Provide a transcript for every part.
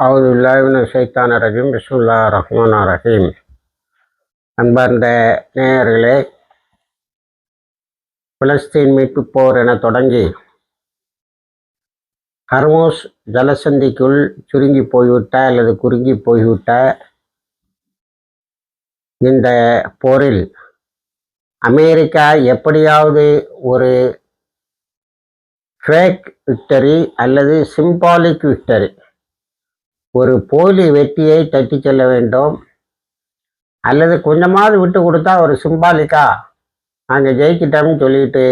அவுதுபில்லாஹி மினஷ் ஷைத்தானிர் ரஜீம். பிஸ்மில்லாஹிர் ரஹ்மானிர் ரஹீம். அன்பார்ந்த நேயர்களே, பலஸ்தீன் மீட்பு போர் என தொடங்கி ஹர்மூஸ் ஜலசந்திக்குள் சுருங்கி போய்விட்ட அல்லது குறுங்கி போய்விட்ட இந்த போரில் அமெரிக்கா எப்படியாவது ஒரு ஃபேக் விக்டரி அல்லது சிம்பாலிக் விக்டரி, ஒரு போலி வெற்றியை தட்டி செல்ல வேண்டும், அல்லது கொஞ்சமாவது விட்டு கொடுத்தா ஒரு சிம்பாலிக்கா நாங்கள் ஜெயிக்கிட்டோம்னு சொல்லிட்டு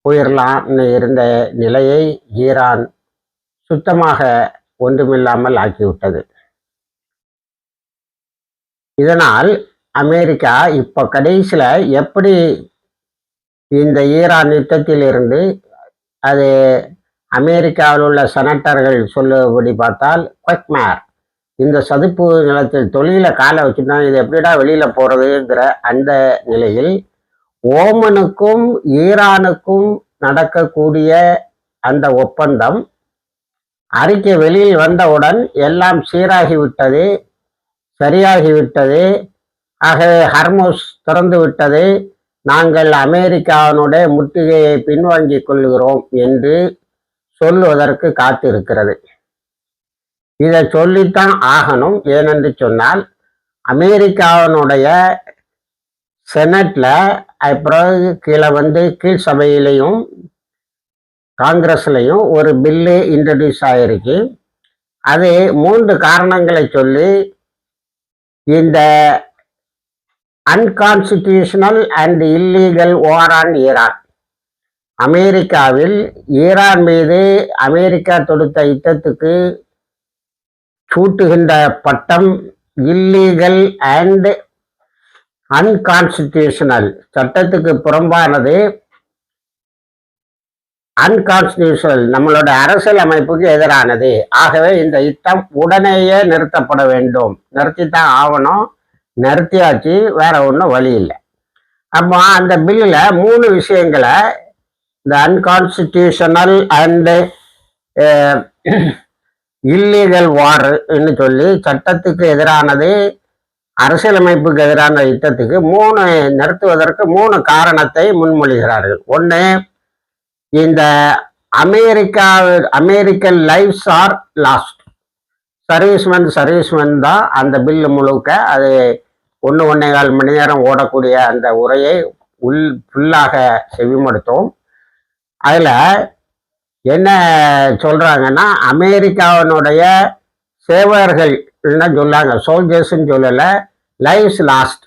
போயிடலாம்னு இருந்த நிலையை ஈரான் சுத்தமாக ஒன்றுமில்லாமல் ஆக்கிவிட்டது. இதனால் அமெரிக்கா இப்போ கடைசியில் எப்படி இந்த ஈரான் யுத்தத்திலிருந்து, அது அமெரிக்காவில் உள்ள செனட்டர்கள் சொல்லுபடி பார்த்தால் குவைக்மேர், இந்த சதுப்பு நிலத்தில் தொழிலை காலை வச்சுட்டா இது எப்படிடா வெளியில் போகிறதுங்கிற அந்த நிலையில் ஓமனுக்கும் ஈரானுக்கும் நடக்கக்கூடிய அந்த ஒப்பந்தம் அறிக்கை வெளியில் வந்தவுடன் எல்லாம் சீராகிவிட்டது, சரியாகிவிட்டது. ஆகவே ஹர்மூஸ் திறந்து விட்டது, நாங்கள் அமெரிக்காவினுடைய முற்றுகையை பின்வாங்கிக் கொள்கிறோம் என்று சொல்லுவதற்கு காத்திருக்கிறது. இதை சொல்லித்தான் ஆகணும். ஏனென்று சொன்னால் அமெரிக்காவினுடைய செனட்ல அப்புறம் கீழே கீழ் சபையிலையும் காங்கிரஸ்லையும் ஒரு பில்லு இன்ட்ரடியூஸ் ஆகிருக்கு. அது 3 காரணங்களை சொல்லி இந்த unconstitutional and illegal war on Iran, அமெரிக்காவில் ஈரான் மீது அமெரிக்கா தொடுத்த யுத்தத்துக்கு சூட்டுகின்ற பட்டம் இல்லீகல் அண்ட் அன்கான்ஸ்டிடியூஷனல், சட்டத்துக்கு புறம்பானது, அன்கான்ஸ்டிடியூஷனல், நம்மளோட அரசியல் அமைப்புக்கு எதிரானது. ஆகவே இந்த யுத்தம் உடனேயே நிறுத்தப்பட வேண்டும், நிறுத்தித்தான் ஆகணும். நிறுத்தியாச்சு, வேற ஒன்றும் வழி இல்லை. அப்போ அந்த பில்லில் 3 விஷயங்களை, இந்த அன்கான்ஸ்டிடியூஷனல் அண்டு இல்லீகல் வார்ன்னு சொல்லி சட்டத்துக்கு எதிரானது, அரசியலமைப்புக்கு எதிரான யுத்தத்துக்கு நிறுத்துவதற்கு 3 காரணத்தை முன்மொழிகிறார்கள். ஒன்று, இந்த American lives are lost, serviceman தான் அந்த பில்லு முழுக்க. அது 1.25 மணி நேரம் ஓடக்கூடிய அந்த உரையை ஃபுல்லாக செவிமடுத்தோம். அதில் என்ன சொல்கிறாங்கன்னா, அமெரிக்காவினுடைய சேவகர்கள் சொல்லாங்க, சோல்ஜர்ஸ்ன்னு சொல்லலை, லைவ்ஸ் லாஸ்ட்.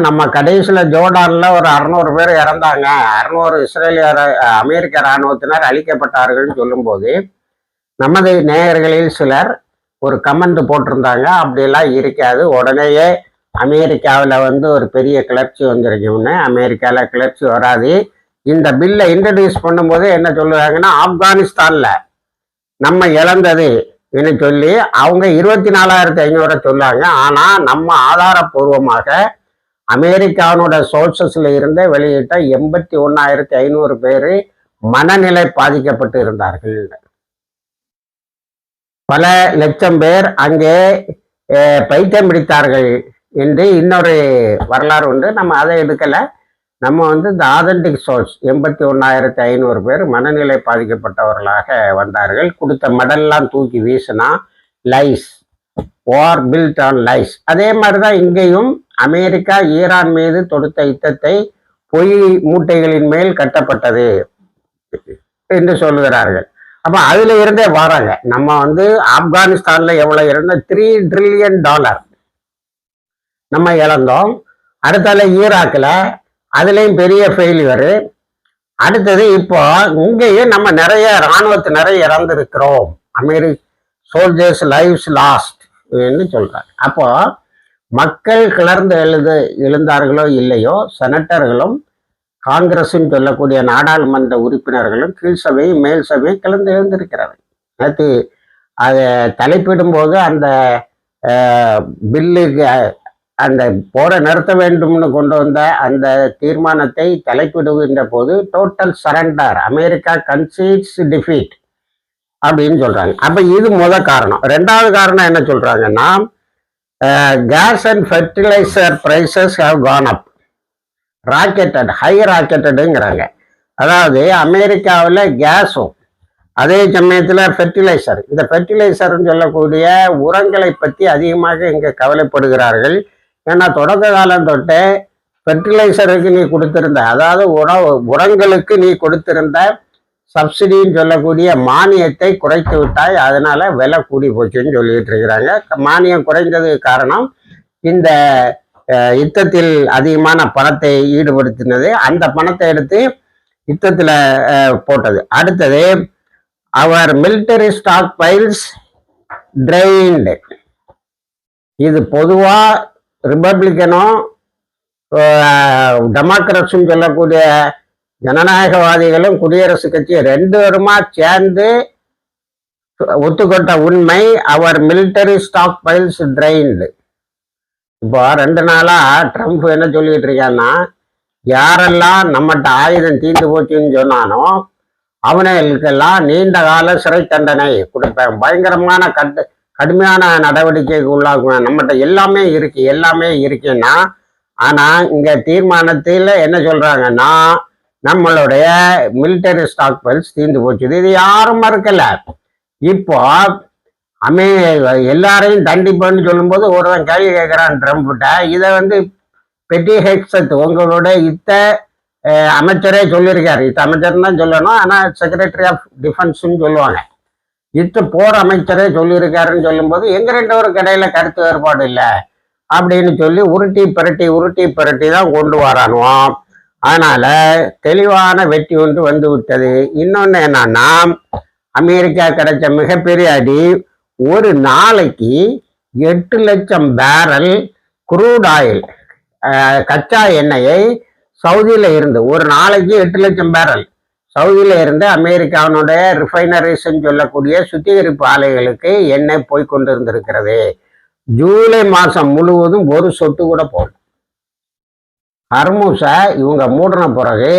நம்ம கடைசியில் ஜோர்டானில் ஒரு 600 பேர் இறந்தாங்க, 600 அமெரிக்க இராணுவத்தினர் அழிக்கப்பட்டார்கள்னு சொல்லும்போது நமது நேயர்களில் சிலர் ஒரு கமெண்ட் போட்டிருந்தாங்க, அப்படியெல்லாம் இருக்காது, உடனேயே அமெரிக்காவில் ஒரு பெரிய கிளர்ச்சி வந்துருக்குன்னு. அமெரிக்காவில் கிளர்ச்சி வராது. இந்த பில்லை இன்ட்ரடியூஸ் பண்ணும்போது என்ன சொல்லுவாங்கன்னா, ஆப்கானிஸ்தானில் நம்ம இழந்தது என்று சொல்லி அவங்க 24,500 சொல்லாங்க. ஆனால் நம்ம ஆதாரபூர்வமாக அமெரிக்காவோட சோர்சஸ்ல இருந்தே வெளியிட்ட 81,500 பேர் மனநிலை பாதிக்கப்பட்டு இருந்தார்கள். பல லட்சம் பேர் அங்கே பைத்தியம் பிடித்தார்கள் என்று இன்னொரு வரலாறு உண்டு. நம்ம அதை எடுக்கலை. நம்ம இந்த ஆதென்டிக் சோர்ஸ் 81,500 பேர் மனநிலை பாதிக்கப்பட்டவர்களாக வந்தார்கள். கொடுத்த மெடல்லாம் தூக்கி வீசினா lies, war built on lies. அதே மாதிரி தான் இங்கேயும் அமெரிக்கா ஈரான் மீது தொடுத்த யுத்தத்தை பொய் மூட்டைகளின் மேல் கட்டப்பட்டது என்று சொல்லுகிறார்கள். அப்போ அதுல இருந்தே வராங்க. நம்ம ஆப்கானிஸ்தான்ல எவ்வளவு இருந்த $3 ட்ரில்லியன் நம்ம இழந்தோம். அடுத்தால ஈராக்கில் அதுலேயும் பெரிய ஃபெயிலியரு. அடுத்தது இப்போ இங்கேயும் நம்ம நிறைய இராணுவத்தினரை இறந்திருக்கிறோம், சோல்ஜர்ஸ் லைவ்ஸ் லாஸ்ட் என்று சொல்றாங்க. அப்போ மக்கள் கிளர்ந்து எழுந்தார்களோ இல்லையோ, செனட்டர்களும் காங்கிரஸுன்னு சொல்லக்கூடிய நாடாளுமன்ற உறுப்பினர்களும் கீழ் சபையும் மேல் சபையும் கிளர்ந்து எழுந்திருக்கிறார்கள். நேற்று அதை தலைப்பிடும்போது அந்த பில்லுக்கு, அந்த போரை நிறுத்த வேண்டும்னு கொண்டு வந்த அந்த தீர்மானத்தை தலைப்பிடுகின்ற போது, total surrender, America concedes defeat, அப்படின்னு சொல்றாங்க. அப்ப இது காரணம். ரெண்டாவது காரணம் என்ன சொல்றாங்கன்னா, gas and fertiliser prices have gone up rocketed, high ராக்கெட்டடுங்கிறாங்க. அதாவது அமெரிக்காவில் கேஸும் அதே சமயத்தில் ஃபெர்டிலைசர், இந்த ஃபெர்டிலைசர்னு சொல்லக்கூடிய உரங்களை பற்றி அதிகமாக இங்கே கவலைப்படுகிறார்கள். ஏன்னா தொடக்க காலம் தொட்டே ஃபெர்டிலைசருக்கு நீ கொடுத்திருந்த, அதாவது உரங்களுக்கு நீ கொடுத்திருந்த சப்சிடின்னு சொல்லக்கூடிய மானியத்தை குறைத்து விட்டாய், அதனால விலை கூடி போச்சுன்னு சொல்லிட்டு இருக்கிறாங்க. மானியம் குறைந்ததுக்கு காரணம் இந்த யுத்தத்தில் அதிகமான பணத்தை ஈடுபடுத்தினது, அந்த பணத்தை எடுத்து யுத்தத்தில் போட்டது. அடுத்தது, அவர் மிலிட்டரி ஸ்டாக் பைல்ஸ் ட்ரெயின்டு. இது பொதுவாக ரிப்பப்ளிக்கனும் டெமோக்ராட்ஸும் சொல்லக்கூடிய ஜனநாயகவாதிகளும் குடியரசு கட்சி ரெண்டு பேருமா சேர்ந்து ஒத்துக்கொண்ட உண்மை, அவர் மிலிட்டரி ஸ்டாக் பைல்ஸ் ட்ரெயின்டு. இப்போ 2 நாளா ட்ரம்ப் என்ன சொல்லிட்டு இருக்கான்னா, யாரெல்லாம் நம்மகிட்ட ஆயுதம் தீர்ந்து போச்சுன்னு சொன்னானோ அவனுக்கெல்லாம் நீண்ட கால சிறை தண்டனை கொடுப்பேன், பயங்கரமான கடுமையான நடவடிக்கைக்கு உள்ளாக்குவேன், நம்மகிட்ட எல்லாமே இருக்குன்னா. ஆனா இங்க தீர்மானத்தில் என்ன சொல்றாங்கன்னா, நம்மளுடைய மிலிட்டரி ஸ்டாக் பைல்ஸ் தீர்ந்து போச்சு. இது யாரும் மறுக்கல. இப்போ எல்லாரையும் தண்டிப்பேன்னு சொல்லும்போது ஒருவன் கேள்வி கேட்கிறான் ட்ரம்ப்கிட்ட. இதை பெட்டி ஹெக்ஸத் உங்களோட அமைச்சரே சொல்லியிருக்காரு. அமைச்சர் தான் சொல்லணும், ஆனா செக்ரட்டரி ஆஃப் டிஃபென்ஸ்ன்னு சொல்லுவாங்க. போர் அமைச்சரே சொல்லியிருக்காருன்னு சொல்லும்போது எங்க 2 பேருக்கு இடையில கருத்து வேறுபாடு இல்லை அப்படின்னு சொல்லி உருட்டி பிரட்டி தான் கொண்டு வரானுவோம். அதனால தெளிவான வெற்றி ஒன்று வந்து விட்டது. இன்னொன்னு என்னன்னா, அமெரிக்கா கிடைச்ச மிகப்பெரிய அடி, ஒரு நாளைக்கு 8 லட்சம் பேரல் குரூட் ஆயில் கச்சா எண்ணெயை சவுதியில இருந்து, ஒரு நாளைக்கு 8 லட்சம் பேரல் சவுதியில இருந்து அமெரிக்காவினுடைய ரிஃபைனரிஸ் சொல்லக்கூடிய சுத்திகரிப்பு ஆலைகளுக்கு எண்ணெய் போய்கொண்டு இருந்திருக்கிறது. ஜூலை மாசம் முழுவதும் ஒரு சொட்டு கூட போகல. ஹர்மூஸை இவங்க மூடின பிறகு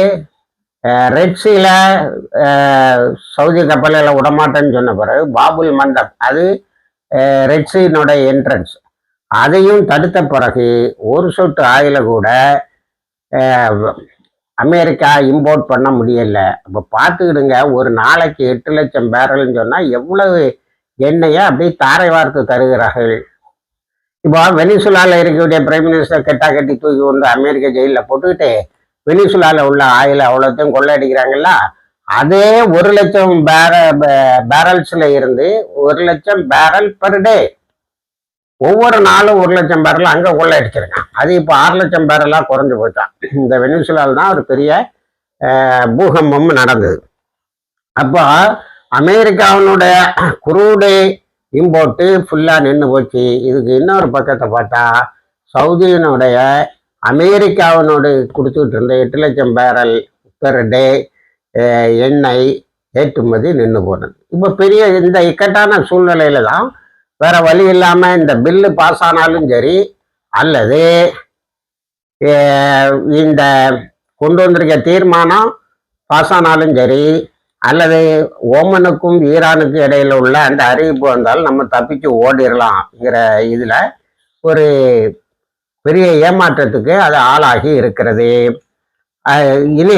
ரெட்ஸில சவுதி கப்பலில் விடமாட்டேன்னு சொன்ன பிறகு பாபுல் மண்டப், அது ரெட்ஸினுடைய என்ட்ரன்ஸ், அதையும் தடுத்த பிறகு ஒரு சொட்டு ஆயில கூட அமெரிக்கா இம்போர்ட் பண்ண முடியல. அப்போ பார்த்துக்கிடுங்க, ஒரு நாளைக்கு 8 லட்சம் பேரல்னு சொன்னால் எவ்வளவு எண்ணெயை அப்படியே தாரை வார்த்து தருகிறார்கள். இப்போ வெனிசுலாவில் இருக்கக்கூடிய பிரைம் மினிஸ்டர் கட்டி தூக்கி கொண்டு அமெரிக்க ஜெயிலில் போட்டுக்கிட்டு வெனிசுலாவில் உள்ள ஆயில் அவ்வளோத்தையும் கொள்ளையடிக்கிறாங்கல்ல, அதே 1 லட்சம் பேரல்ஸ்ல இருந்து 1 லட்சம் பேரல் பெர் டே, ஒவ்வொரு நாளும் 1 லட்சம் பேரல் அங்கே கொள்ளையடிச்சிருக்கான். அது இப்போ 6 லட்சம் பேரலாக குறைஞ்சு போச்சான். இந்த வெனிசுலாவில் தான் ஒரு பெரிய பூகம்பம் நடந்தது. அப்போ அமெரிக்காவினுடைய குரூடு இம்போர்ட்டு ஃபுல்லாக நின்று போச்சு. இதுக்கு இன்னொரு பக்கத்தை பார்த்தா, சவுதியினுடைய அமெரிக்காவினோடு கொடுத்துக்கிட்டு இருந்த 8 லட்சம் பேரல் பெர் டே எண்ணெய் ஏற்றுமதி நின்று போனது. இப்போ பெரிய இந்த இக்கட்டான சூழ்நிலையில தான் வேற வழி இல்லாமல் இந்த பில்லு பாஸ் ஆனாலும் சரி, அல்லது இந்த கொண்டு வந்திருக்க தீர்மானம் பாஸ் ஆனாலும் சரி, அல்லது ஓமனுக்கும் ஈரானுக்கும் இடையில உள்ள அந்த அறிவிப்பு வந்தாலும் நம்ம தப்பிச்சு ஓடிடலாம்ங்கிற இதுல ஒரு பெரிய ஏமாற்றத்துக்கு அது ஆளாகி இருக்கிறது. இனி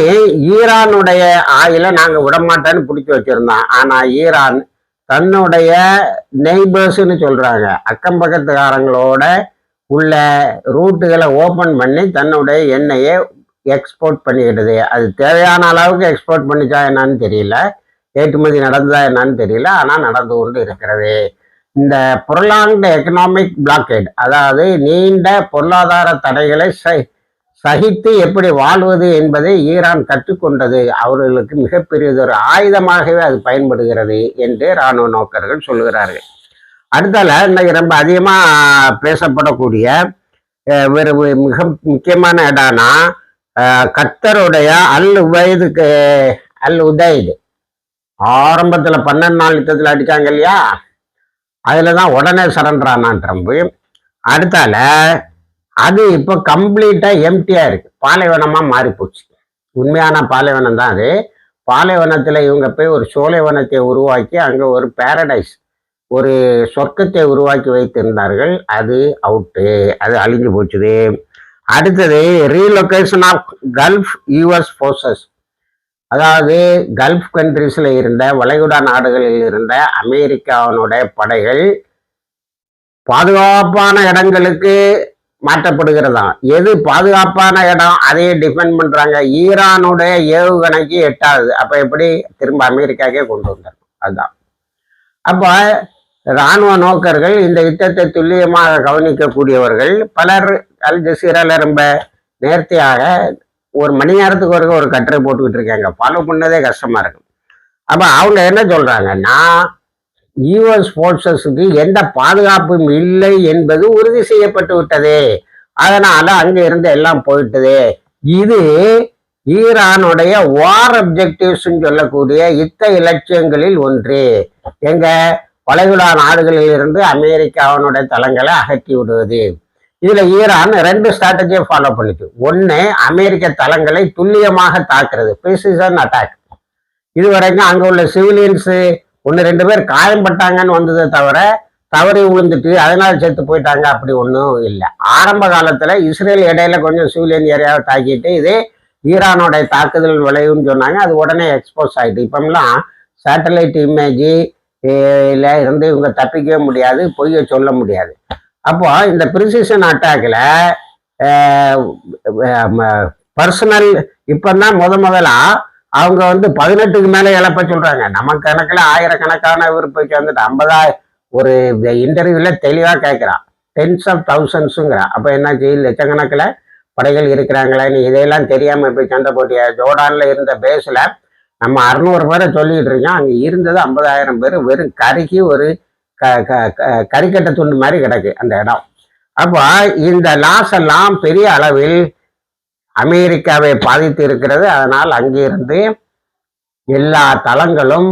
ஈரானுடைய ஆயில நாங்க விடமாட்டேன்னு பிடிச்சி வச்சிருந்தோம். ஆனா ஈரான் தன்னுடைய நெய்பர்ஸ்ன்னு சொல்றாங்க, அக்கம் பக்கத்துக்காரங்களோட உள்ள ரூட்டுகளை ஓபன் பண்ணி தன்னுடைய எண்ணெயை எக்ஸ்போர்ட் பண்ணிக்கிடுது. அது தேவையான அளவுக்கு எக்ஸ்போர்ட் பண்ணிச்சா என்னன்னு தெரியல, ஏற்றுமதி நடந்ததா என்னன்னு தெரியல, ஆனால் நடந்து கொண்டு இருக்கிறது. இந்த பொருளாண்ட எக்கனாமிக் பிளாக்கேட், அதாவது நீண்ட பொருளாதார தடைகளை சகித்து எப்படி வாழ்வது என்பதை ஈரான் கற்றுக்கொண்டது. அவர்களுக்கு மிகப்பெரியதொரு ஆயுதமாகவே அது பயன்படுகிறது என்று இராணுவ நோக்கர்கள் சொல்லுகிறார்கள். அடுத்தால இன்னைக்கு ரொம்ப அதிகமாக பேசப்படக்கூடிய ஒரு மிக முக்கியமான இடம்னா, கத்தருடைய அல் உதைது ஆரம்பத்துல 12 நாள் யுத்தத்துல அடிச்சாங்க இல்லையா, அதுலதான் உடனே சரண்டர் ஆனான் ட்ரம்ப். அடுத்தால அது இப்போ கம்ப்ளீட்டா எம்டியா இருக்கு, பாலைவனமா மாறி போச்சு. உண்மையான பாலைவனம் தான் அது. பாலைவனத்தில் இவங்க போய் ஒரு சோலைவனத்தை உருவாக்கி அங்கே ஒரு பேரடைஸ், ஒரு சொர்க்கத்தை உருவாக்கி வைத்திருந்தார்கள். அது அவுட்டு, அது அழிஞ்சு போச்சுது. அடுத்தது relocation of Gulf US forces, அதாவது கல்ஃப் கண்ட்ரிஸில் இருந்த வளைகுடா நாடுகளில் இருந்த அமெரிக்காவினுடைய படைகள் பாதுகாப்பான இடங்களுக்கு மாற்றப்படுகிறதா. எது பாதுகாப்பான இடம் அதையே டிஃபெண்ட் பண்றாங்க. ஈரானுடைய ஏவுகணைக்கு எட்டாவது, அப்ப எப்படி திரும்ப அமெரிக்காக்கே கொண்டு வந்தாங்க. அதுதான். அப்ப இராணுவ நோக்கர்கள் இந்த யுத்தத்தை துல்லியமாக கவனிக்கக்கூடியவர்கள் பலர் அல் ஜசீரால ரொம்ப நேர்த்தியாக ஒரு மணி நேரத்துக்கு ஒரு கட்டுரை போட்டுக்கிட்டு இருக்காங்க. ஃபாலோ பண்ணதே கஷ்டமா இருக்கு. அப்ப அவங்க என்ன சொல்றாங்கன்னா, யூஎஸ் போர்சஸுக்கு எந்த பாதுகாப்பும் இல்லை என்பது உறுதி செய்யப்பட்டு விட்டது, அதனால அங்க இருந்து எல்லாம் போயிட்டது. இது ஈரானுடைய வார் அப்ஜெக்டிவ்ஸ் சொல்லக்கூடிய யுத்த இலட்சியங்களில் ஒன்று. எங்க வளைகுடா நாடுகளில் இருந்து அமெரிக்காவினுடைய தளங்களை அகற்றி விடுவது. இதுல ஈரான் 2 ஸ்ட்ராட்டஜியை ஃபாலோ பண்ணிச்சு. ஒன்னு, அமெரிக்க தளங்களை துல்லியமாக தாக்குறது, ப்ரிசிஷன் அட்டாக். இதுவரைக்கும் அங்க உள்ள சிவிலியன்ஸ் 1-2 பேர் காயம்பட்டாங்கன்னு வந்ததை தவிர தவறி விழுந்துட்டு அதனால செத்து போயிட்டாங்க அப்படி ஒன்றும் இல்லை. ஆரம்ப காலத்துல இஸ்ரேல் இடையில கொஞ்சம் சிவிலியன் ஏரியாவை தாக்கிட்டு இது ஈரானோடைய தாக்குதல் விளைவுன்னு சொன்னாங்க. அது உடனே எக்ஸ்போஸ் ஆயிட்டு இப்பெல்லாம் சேட்டலைட் இமேஜ் இருந்து இவங்க தப்பிக்கவே முடியாது, பொய்ய சொல்ல முடியாது. அப்போ இந்த ப்ரிசிஷன் அட்டாக்ல பர்சனல் இப்பதான் முதலா அவங்க 18க்கு மேல இழப்ப சொல்றாங்க. நம்ம கணக்குல ஆயிரக்கணக்கான விருப்பைக்கு வந்துட்டு 50,000 ஒரு இன்டர்வியூல தெளிவா கேட்கிறான். 10s of thousandsங்கிறான். அப்ப என்னாச்சு, லட்சக்கணக்கில் படைகள் இருக்கிறாங்களேன்னு இதையெல்லாம் தெரியாம போய் சண்டை போட்டியா. ஜோர்டான்ல இருந்த பேஸ்ல நம்ம 600 பேரை சொல்லிட்டு இருக்கோம், அங்க இருந்தது 50,000 பேர். வெறும் கறிக்கு ஒரு கறிக்கட்டை துண்டு மாதிரி கிடக்கு அந்த இடம். அப்போ இந்த லாஸ் எல்லாம் பெரிய அளவில் அமெரிக்காவை பாதித்து இருக்கிறது. அதனால் அங்கிருந்து எல்லா தளங்களும்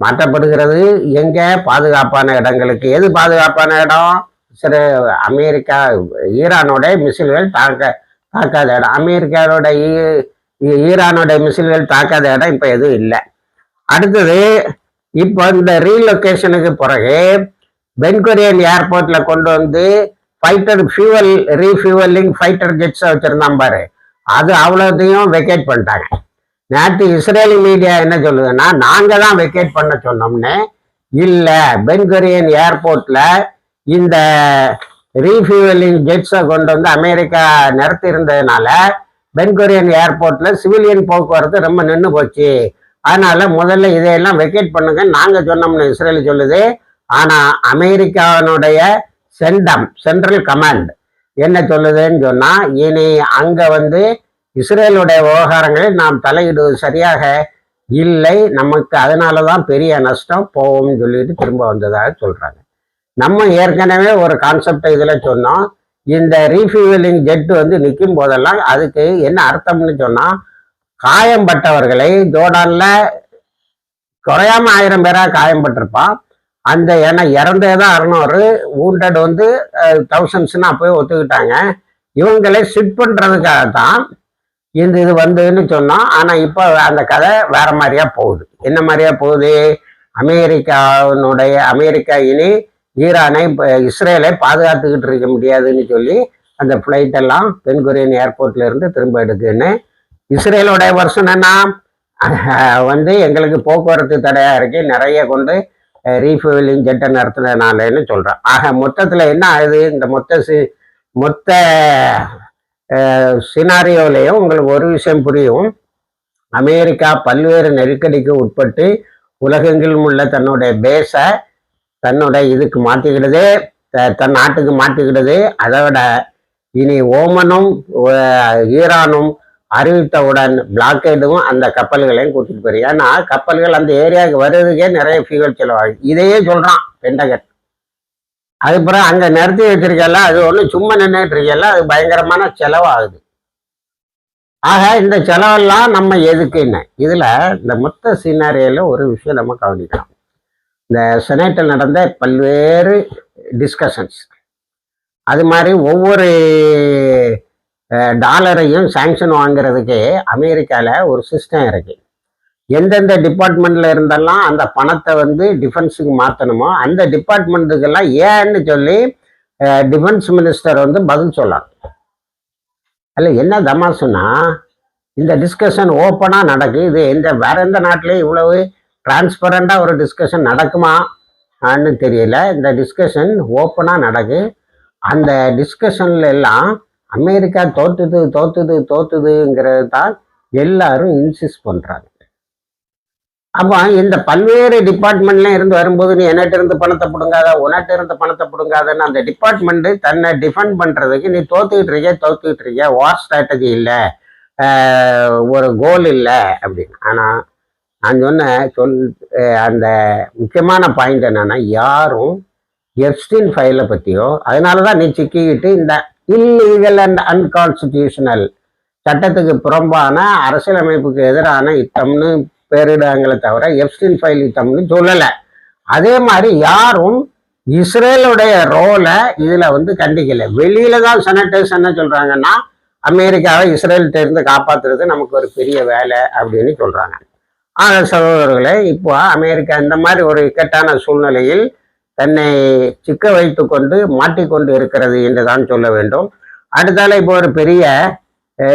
மாற்றப்படுகிறது. எங்க? பாதுகாப்பான இடங்களுக்கு. எது பாதுகாப்பான இடம்? சரி, அமெரிக்கா ஈரானோட மிசில்கள் தாக்காத இடம். அமெரிக்காவோட ஈரானோட மிசில்கள் தாக்காத இடம் இப்ப எதுவும் இல்லை. அடுத்தது, இப்போ இந்த ரீலொகேஷனுக்கு பிறகு பென்குரியன் ஏர்போர்ட்ல கொண்டு வந்து ஃபைட்டர் ஃபியூவல் ரீஃபியூவலிங் ஃபைட்டர் ஜெட்ஸை வச்சிருந்தான் பாரு, அது அவ்வளோத்தையும் வெக்கேட் பண்ணிட்டாங்க. நேற்று இஸ்ரேலி மீடியா என்ன சொல்லுதுன்னா, நாங்க தான் வெக்கேட் பண்ண சொன்னோம்னு. இல்லை, பென்குரியன் ஏர்போர்ட்ல இந்த ரீஃபியூவலிங் ஜெட்ஸை கொண்டு வந்து அமெரிக்கா நிறுத்தி இருந்ததுனால பென்குரியன் ஏர்போர்ட்ல சிவிலியன் போக்குவரத்து ரொம்ப நின்று போச்சு. அதனால முதல்ல இதையெல்லாம் வெக்கேட் பண்ணுங்க நாங்க சொன்னோம்னு இஸ்ரேல் சொல்லுது. ஆனா அமெரிக்காவினுடைய சென்ட்ரல் கமாண்ட் என்ன சொல்லுதுன்னு சொன்னா, இனி அங்க இஸ்ரேலுடைய விவகாரங்களில் நாம் தலையிடுவது சரியாக இல்லை, நமக்கு அதனாலதான் பெரிய நஷ்டம் போவோம்னு சொல்லிட்டு திரும்ப வந்ததாக சொல்றாங்க. நம்ம ஏற்கனவே ஒரு கான்செப்டை இதுல சொன்னோம். இந்த ரீஃபியூவலிங் ஜெட் நிற்கும் போதெல்லாம் அதுக்கு என்ன அர்த்தம்னு சொன்னா, காயம்பட்டவர்களை ஜோர்டான்ல குறையாம 1000 பேரா காயம்பட்டிருப்பான். அந்த ஏன்னா இறந்தேதான் 600, வூண்டட் 1000s போய் ஒத்துக்கிட்டாங்க. இவங்களை சிட் பண்றதுக்காகத்தான் இந்த இது வந்துன்னு சொன்னோம். ஆனா இப்போ அந்த கதை வேற மாதிரியா போகுது. என்ன மாதிரியா போகுது? அமெரிக்கா இனி ஈரானை இஸ்ரேலை பாதுகாத்துக்கிட்டு இருக்க முடியாதுன்னு சொல்லி அந்த ஃப்ளைட் எல்லாம் பென்குரியன் ஏர்போர்ட்ல இருந்து திரும்ப எடுக்குன்னு. இஸ்ரேலோடைய வருஷம் என்ன, எங்களுக்கு போக்குவரத்து தடையா இருக்கு, நிறைய கொண்டு ரீஃபியூவலிங் ஜெட்டை நடத்துனதுனாலன்னு சொல்றான். ஆக மொத்தத்துல என்ன ஆகுது, இந்த மொத்த சினாரியோலையும் உங்களுக்கு ஒரு விஷயம் புரியும். அமெரிக்கா பல்வேறு நெருக்கடிக்கு உட்பட்டு உலகெங்கிலும் உள்ள தன்னுடைய பேஸை தன்னுடைய இதுக்கு மாற்றிக்கிடுது, தன் நாட்டுக்கு மாற்றிக்கிடுது. அதோட இனி ஓமனும் ஈரானும் அறிவித்தவுடன் பிளாக்கேடும் அந்த கப்பல்களையும் கூட்டிட்டு போயிரு. ஏன்னா கப்பல்கள் அந்த ஏரியாவுக்கு வர்றதுக்கே நிறைய ஃபியூவல் செலவாகுது. இதையே சொல்றான் பென்டகன். அது பிறகு அங்க நிறுத்தி வச்சிருக்கல, அது ஒன்றும் சும்மா நின்றுட்டு இருக்கல, அது பயங்கரமான செலவாகுது. ஆக இந்த செலவெல்லாம் நம்ம எதுக்குன்னு இதுல இந்த மொத்த சீனாரியில ஒரு விஷயம் நம்ம கவனிக்கலாம். இந்த செனேட்டில் நடந்த பல்வேறு டிஸ்கஷன்ஸ், அது மாதிரி ஒவ்வொரு டாலரையும் சாங்ஷன் வாங்குறதுக்கு அமெரிக்காவில் ஒரு சிஸ்டம் இருக்கு. எந்தெந்த டிபார்ட்மெண்ட்ல இருந்தெல்லாம் அந்த பணத்தை வந்து டிஃபென்ஸுக்கு மாற்றணுமோ அந்த டிபார்ட்மெண்ட்டுக்கெல்லாம் ஏன்னு சொல்லி டிஃபென்ஸ் மினிஸ்டர் வந்து பதில் சொல்லலாம். அல்ல என்ன தமாசுன்னா, இந்த டிஸ்கஷன் ஓப்பனாக நடக்கு. இது வேற எந்த நாட்டிலையும் இவ்வளவு டிரான்ஸ்பரண்டாக ஒரு டிஸ்கஷன் நடக்குமான்னு தெரியல. இந்த டிஸ்கஷன் ஓப்பனாக நடக்கு. அந்த டிஸ்கஷன்ல எல்லாம் அமெரிக்கா தோத்துதுங்கிறது தான் எல்லாரும் இன்சிஸ்ட் பண்றாங்க. அப்போ இந்த பல்வேறு டிபார்ட்மெண்ட்ல இருந்து வரும்போது நீ என்னட்ட இருந்து பணத்தை பிடுங்காத, உனட்ட இருந்து பணத்தை பிடுங்காதன்னு அந்த டிபார்ட்மெண்ட் தன்னை டிஃபெண்ட் பண்றதுக்கு நீ தோத்துக்கிட்டு இருக்க, வார் ஸ்ட்ராட்டஜி இல்லை, ஒரு கோல் இல்லை அப்படின்னு. ஆனா நான் அந்த முக்கியமான பாயிண்ட் என்னன்னா, யாரும் எப்ஸ்டீன் ஃபைலை பற்றியோ, அதனால தான் நீ சிக்கிக்கிட்டு இந்த இல்லீகல் அண்ட் அன்கான்ஸ்டிடியூஷனல் சட்டத்துக்கு புறம்பான அரசியலமைப்புக்கு எதிரான யுத்தம்னு பேரிடாங்களே தவிர எப்ஸ்டீன் ஃபைல் யுத்தம்னு சொல்லலை. அதே மாதிரி யாரும் இஸ்ரேலுடைய ரோலை இதில் வந்து கண்டிக்கலை. வெளியில தான் செனட்டர்ஸ் என்ன சொல்கிறாங்கன்னா, அமெரிக்காவை இஸ்ரேல்கிட்ட இருந்து காப்பாற்றுறது நமக்கு ஒரு பெரிய வேலை அப்படின்னு சொல்கிறாங்க. ஆனால் சகோதரர்களே, இப்போ அமெரிக்கா இந்த மாதிரி ஒரு இக்கட்டான சூழ்நிலையில் தன்னை சிக்க வைத்து கொண்டு மாட்டிக்கொண்டு இருக்கிறது என்று தான் சொல்ல வேண்டும். அடுத்தால இப்போ ஒரு பெரிய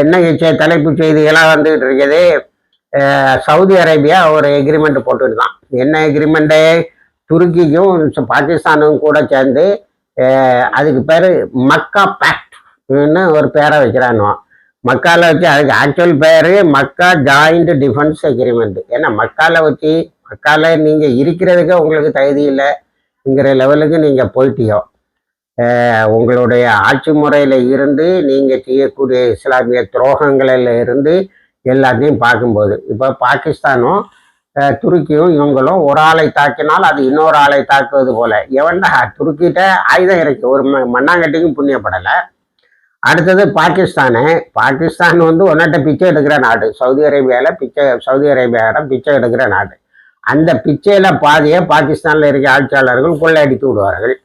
என்ன தலைப்பு செய்திகளாக வந்துகிட்டு இருக்குது. சவுதி அரேபியா ஒரு எக்ரிமெண்ட் போட்டுட்டு தான். என்ன எக்ரிமெண்ட்டு? துருக்கிக்கும் பாகிஸ்தானுக்கும் கூட சேர்ந்து அதுக்கு பேர் மக்கா பேக்ட்னு ஒரு பேரை வைக்கிறானுவான். மக்கால வச்சு அதுக்கு ஆக்சுவல் பேர் மக்கா ஜாயிண்ட் டிஃபென்ஸ் எக்ரிமெண்ட். ஏன்னா மக்கால நீங்கள் இருக்கிறதுக்கு உங்களுக்கு தகுதி இல்லைங்கிற லெவலுக்கு நீங்கள் போயிட்டியோ, உங்களுடைய ஆட்சி முறையில் இருந்து நீங்கள் செய்யக்கூடிய இஸ்லாமிய துரோகங்களில் இருந்து எல்லாத்தையும் பார்க்கும்போது, இப்போ பாகிஸ்தானும் துருக்கியும் இவங்களும் ஒரு ஆளை தாக்கினால் அது இன்னொரு ஆளை தாக்குவது போல. எவன்டா துருக்கிட்ட ஆயுதம் இருக்கு, ஒரு மண்ணாங்கட்டிக்கும் புண்ணியப்படலை. அடுத்தது பாகிஸ்தான் வந்து ஒன்னாட்ட பிச்சை எடுக்கிற நாடு. சவுதி அரேபியாவிடம் பிச்சை எடுக்கிற நாடு. அந்த பிச்சையில பாதியை பாகிஸ்தான்ல இருக்க ஆட்சியாளர்கள் கொள்ளையடித்து விடுவார்கள்.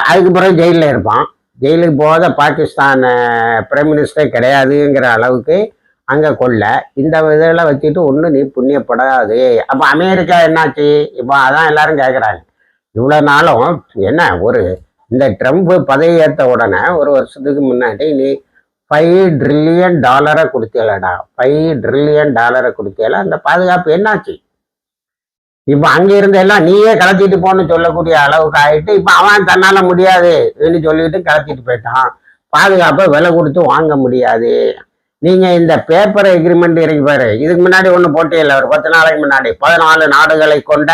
அதுக்கு பிறகு ஜெயிலில் இருப்பான். ஜெயிலுக்கு போகாத பாகிஸ்தான் பிரைம் மினிஸ்டரே கிடையாதுங்கிற அளவுக்கு அங்கே இந்த இதில் வச்சுட்டு ஒன்றும் நீ புண்ணியப்படாது. அப்போ அமெரிக்கா என்னாச்சு? இப்போ அதான் எல்லாரும் கேட்குறாங்க. இவ்வளோ நாளும் என்ன இந்த ட்ரம்ப் பதவி ஏற்ற உடனே ஒரு வருஷத்துக்கு முன்னாடி நீ $5 ட்ரில்லியன் கொடுத்தியலடா, $5 ட்ரில்லியன் கொடுத்தியல, அந்த பாதுகாப்பு என்னாச்சு? இப்போ அங்கே இருந்த எல்லாம் நீயே கலத்திட்டு போன்னு சொல்லக்கூடிய அளவுக்கு ஆயிட்டு இப்போ அவன் தன்னால முடியாதுன்னு சொல்லிட்டு கலத்திட்டு போயிட்டான். பாதுகாப்பை விலை கொடுத்து வாங்க முடியாது. நீங்க இந்த பேப்பர் எக்ரிமெண்ட் இறக்கி பாரு. இதுக்கு முன்னாடி ஒன்று போட்டியில்லை, ஒரு 10 நாளைக்கு முன்னாடி 14 நாடுகளை கொண்ட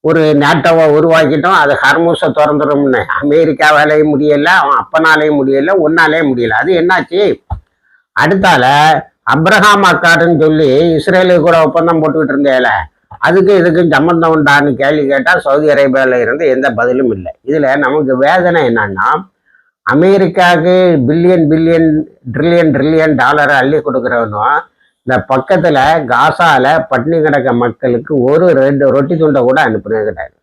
ஒரு நேட்டோவை உருவாக்கிட்டோம். அது ஹர்மூஸை திறந்துடும்னு அமெரிக்காவாலேயும் முடியல, அவன் அப்பனாலேயும் முடியல, ஒன்னாலேயும் முடியல. அது என்னாச்சு? அடுத்தால அப்ரஹாம் அக்காடுன்னு சொல்லி இஸ்ரேலுக்கு கூட ஒப்பந்தம் போட்டுக்கிட்டு இருந்தேல, அதுக்கு இதுக்கும் சம்பந்தம் உண்டான்னு கேள்வி கேட்டால் சவுதி அரேபியாவில் இருந்து எந்த பதிலும் இல்லை. இதில் நமக்கு வேதனை என்னன்னா, அமெரிக்காவுக்கு ட்ரில்லியன் டாலரை அள்ளி கொடுக்குறவனும் இந்த பக்கத்தில் காசாவில் பட்டினி கிடக்க மக்களுக்கு ஒரு 2 ரொட்டி துண்டை கூட அனுப்புனது கிடையாது.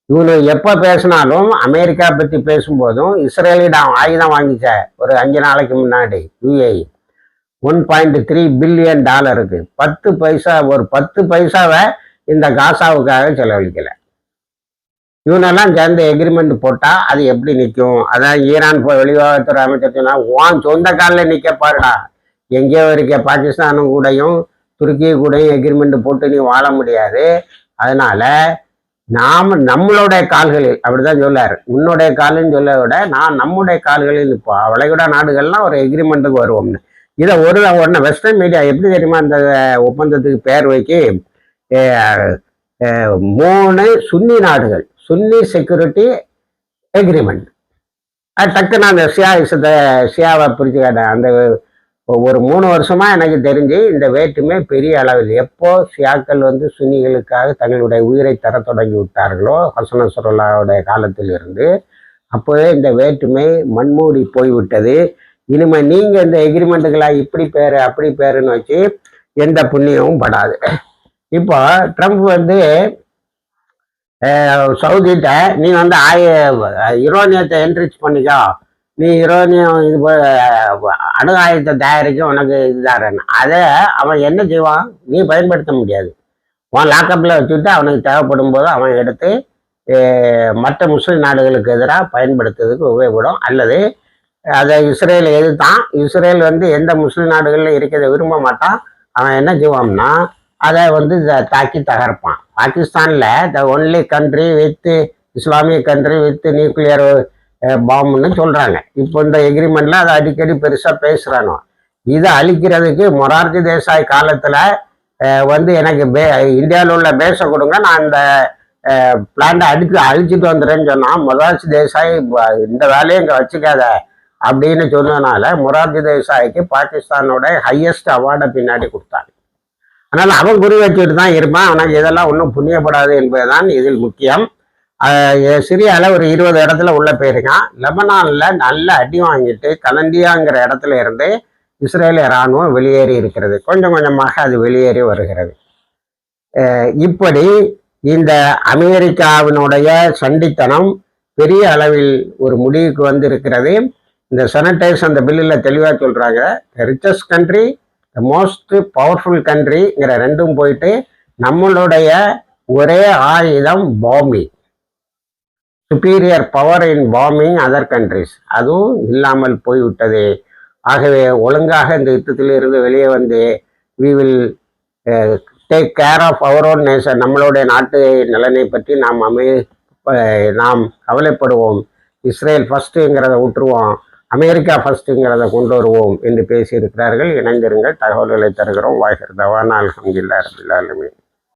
இவனு எப்போ பேசினாலும் அமெரிக்கா பற்றி பேசும்போதும் இஸ்ரேலிடம் ஆயுதம் வாங்கிச்ச ஒரு 5 நாளைக்கு முன்னாடி UAE $1.3 பில்லியன் 10 பைசாவை இந்த காசாவுக்காக செலவழிக்கலை. இவனெல்லாம் சேர்ந்து எக்ரிமெண்ட் போட்டால் அது எப்படி நிற்கும்? அதான் ஈரான் வெளியுறவுத்துறை அமைச்சர் சொன்னா, உன் சொந்த காலில் நிற்க பாருடா. எங்கேயோ இருக்க பாகிஸ்தானும் கூடயும் துருக்கி கூடயும் எக்ரிமெண்ட் போட்டு நீ வாழ முடியாது. அதனால நம்மளுடைய கால்களில், அப்படிதான் சொல்லாரு, உன்னுடைய காலுன்னு சொல்ல விட நம்முடைய கால்களில் இப்போ வளைகுடா நாடுகள்லாம் ஒரு எக்ரிமெண்ட்டுக்கு வருவோம்னு. இதை ஒன்று வெஸ்டர்ன் மீடியா எப்படி தெரியுமா இந்த ஒப்பந்தத்துக்கு பேர் வைக்கி, 3 சுன்னி நாடுகள், சுன்னி செக்யூரிட்டி எக்ரிமெண்ட். அது டக்குன்னு அந்த ஷியாவை பிரிச்சு கேட்டேன். அந்த ஒரு 3 வருஷமா எனக்கு தெரிஞ்சு இந்த வேற்றுமை பெரிய அளவில், எப்போ ஷியாக்கள் சுன்னிகளுக்காக தங்களுடைய உயிரை தர தொடங்கி விட்டார்களோ ஹசன் நஸ்ரல்லாவுடைய காலத்தில் இருந்து, அப்போவே இந்த வேற்றுமை மண்மூடி போய்விட்டது. இனிமே நீங்க இந்த எக்ரிமெண்ட்டுகளா இப்படி பேரு அப்படி பேருன்னு வச்சு எந்த புண்ணியமும் படாது. இப்போ ட்ரம்ப் சவுதிட்ட நீ யுரேனியத்தை என்ரிச் பண்ணிக்கோ, நீ யுரேனியம் இது அணு ஆயுதத்தை தயாரிக்க உனக்கு இதுதாரன்னு அதை அவன் என்ன செய்வான், நீ பயன்படுத்த முடியாது. அவன் லாக்கப்பில் வச்சுட்டு அவனுக்கு தேவைப்படும் போது அவன் எடுத்து மற்ற முஸ்லீம் நாடுகளுக்கு எதிராக பயன்படுத்துறதுக்கு உபயோகப்படும். அல்லது அதை இஸ்ரேல் எதிர்த்தான், இஸ்ரேல் எந்த முஸ்லீம் நாடுகளில் இருக்கிறத விரும்ப மாட்டான். அவன் என்ன செய்வான்னா அதை தாக்கி தகர்ப்பான். பாகிஸ்தானில் த ஒன்லி கண்ட்ரி வித் இஸ்லாமிய கண்ட்ரி வித் நியூக்ளியர் பாம்புன்னு சொல்கிறாங்க. இப்போ இந்த எக்ரிமெண்ட்டில் அதை அடிக்கடி பெருசாக பேசுகிறானோ. இதை அழிக்கிறதுக்கு மொரார்ஜி தேசாய் காலத்தில் எனக்கு இந்தியாவில் உள்ள பேஸை கொடுங்க, நான் இந்த பிளான்ட்டை அழிச்சிட்டு வந்துடுறேன்னு சொன்னால், மொரார்ஜி தேசாய் இந்த வேலையை இங்கே வச்சுக்காத அப்படின்னு சொன்னதுனால மொரார்ஜி தேசாய்க்கு பாகிஸ்தானோட ஹையஸ்ட் அவார்டை பின்னாடி கொடுத்தாங்க. அதனால் அவன் குறி வச்சுட்டு தான் இருப்பான். அவனுக்கு இதெல்லாம் ஒன்றும் புண்ணியப்படாது என்பதுதான் இதில் முக்கியம். சிரியாவில் ஒரு 20 இடத்துல உள்ள போயிருக்கான். லெபனானில் நல்ல அடி வாங்கிட்டு கலண்டியாங்கிற இடத்துல இருந்து இஸ்ரேலிய இராணுவம் வெளியேறி இருக்கிறது. கொஞ்சம் கொஞ்சமாக அது வெளியேறி வருகிறது. இப்படி இந்த அமெரிக்காவினுடைய சண்டித்தனம் பெரிய அளவில் ஒரு முடிவுக்கு வந்திருக்கிறது. இந்த செனட்டர்ஸ் அந்த பில்லில் தெளிவாக சொல்கிறாங்க, richest country, the most powerful கண்ட்ரிங்கிற ரெண்டும் போயிட்டு நம்மளுடைய ஒரே ஆயுதம் bombing, superior power in bombing other countries, அதுவும் இல்லாமல் போய்விட்டது. ஆகவே ஒழுங்காக இந்த யுத்தத்திலிருந்து வெளியே வந்து we will take care of our own nation, நம்மளுடைய நாட்டு நலனை பற்றி நாம் கவலைப்படுவோம். இஸ்ரேல் ஃபர்ஸ்ட்டுங்கிறத விட்டுருவோம், அமெரிக்கா ஃபர்ஸ்ட்டுங்கிறத கொண்டு வருவோம் என்று பேசியிருக்கிறார்கள். இணைந்திருங்கள், தகவல்களை தருகிறோம். வாய்கர் தவானா அல்ஹம்துலில்லாஹி ரப்பில் ஆலமீன்.